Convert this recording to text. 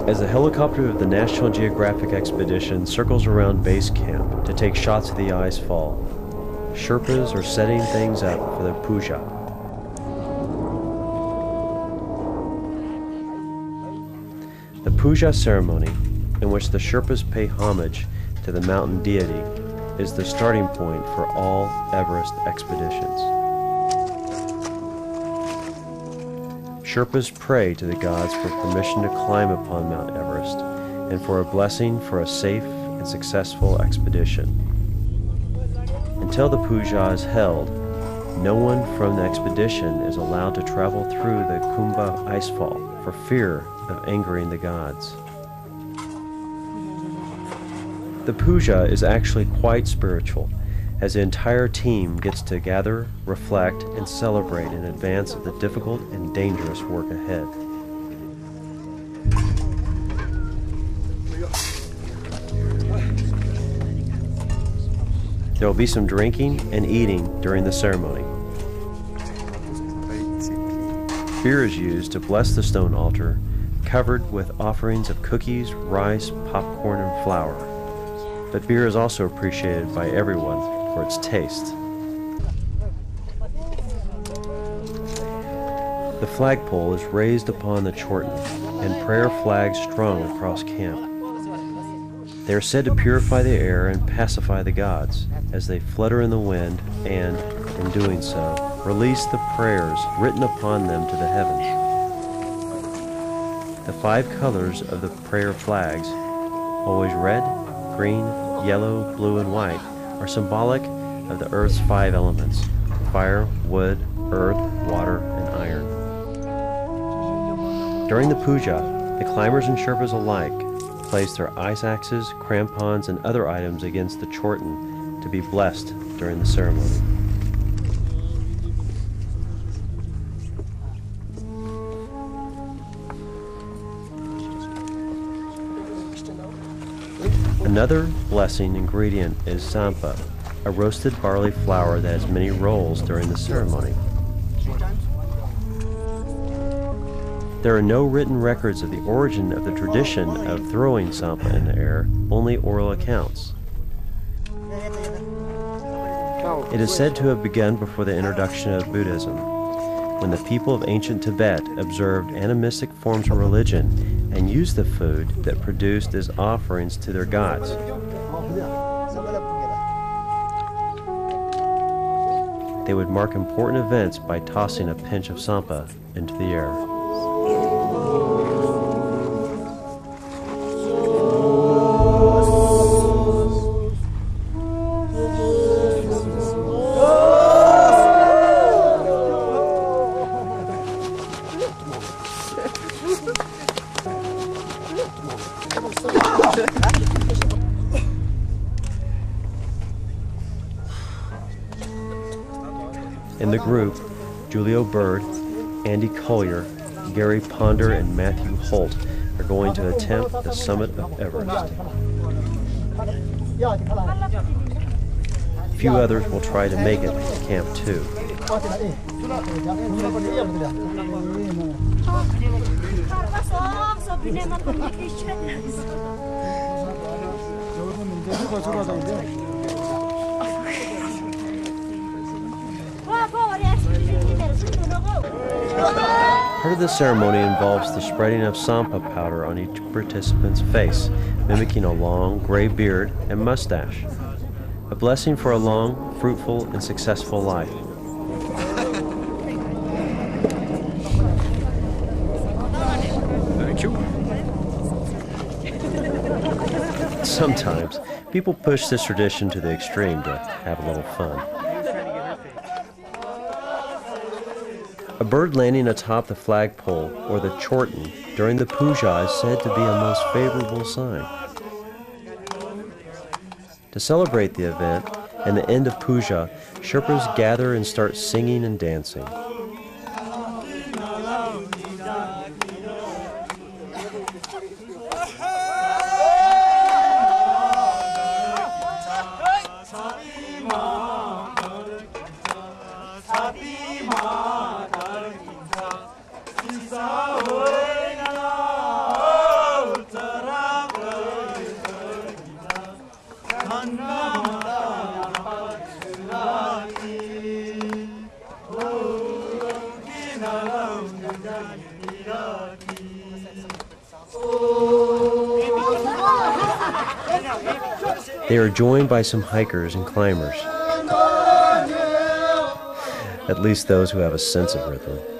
As the helicopter of the National Geographic expedition circles around base camp to take shots of the ice fall, Sherpas are setting things up for the Puja. The Puja ceremony, in which the Sherpas pay homage to the mountain deity, is the starting point for all Everest expeditions. Sherpas pray to the gods for permission to climb upon Mount Everest and for a blessing for a safe and successful expedition. Until the Puja is held, no one from the expedition is allowed to travel through the khumbu icefall for fear of angering the gods. The Puja is actually quite spiritual, as the entire team gets to gather, reflect, and celebrate in advance of the difficult and dangerous work ahead. There will be some drinking and eating during the ceremony. Beer is used to bless the stone altar, covered with offerings of cookies, rice, popcorn, and flour. But beer is also appreciated by everyone for its taste. The flagpole is raised upon the chorten and prayer flags strung across camp. They are said to purify the air and pacify the gods as they flutter in the wind and, in doing so, release the prayers written upon them to the heavens. The 5 colors of the prayer flags, always red, green, yellow, blue, and white, are symbolic of the earth's 5 elements: fire, wood, earth, water, and iron. During the puja, the climbers and Sherpas alike place their ice axes, crampons, and other items against the chorten to be blessed during the ceremony. Another blessing ingredient is sampa, a roasted barley flour that has many roles during the ceremony. There are no written records of the origin of the tradition of throwing sampa in the air, only oral accounts. It is said to have begun before the introduction of Buddhism, when the people of ancient Tibet observed animistic forms of religion and used the food that produced as offerings to their gods. They would mark important events by tossing a pinch of sampa into the air. In the group, Julio Bird, Andy Collier, Gary Ponder, and Matthew Holt are going to attempt the summit of Everest. A few others will try to make it to camp too. Part of the ceremony involves the spreading of sampa powder on each participant's face, mimicking a long gray beard and mustache. A blessing for a long, fruitful, and successful life. Thank you. Sometimes, people push this tradition to the extreme to have a little fun. A bird landing atop the flagpole or the chorten during the puja is said to be a most favorable sign. To celebrate the event and the end of puja, Sherpas gather and start singing and dancing. They are joined by some hikers and climbers, at least those who have a sense of rhythm.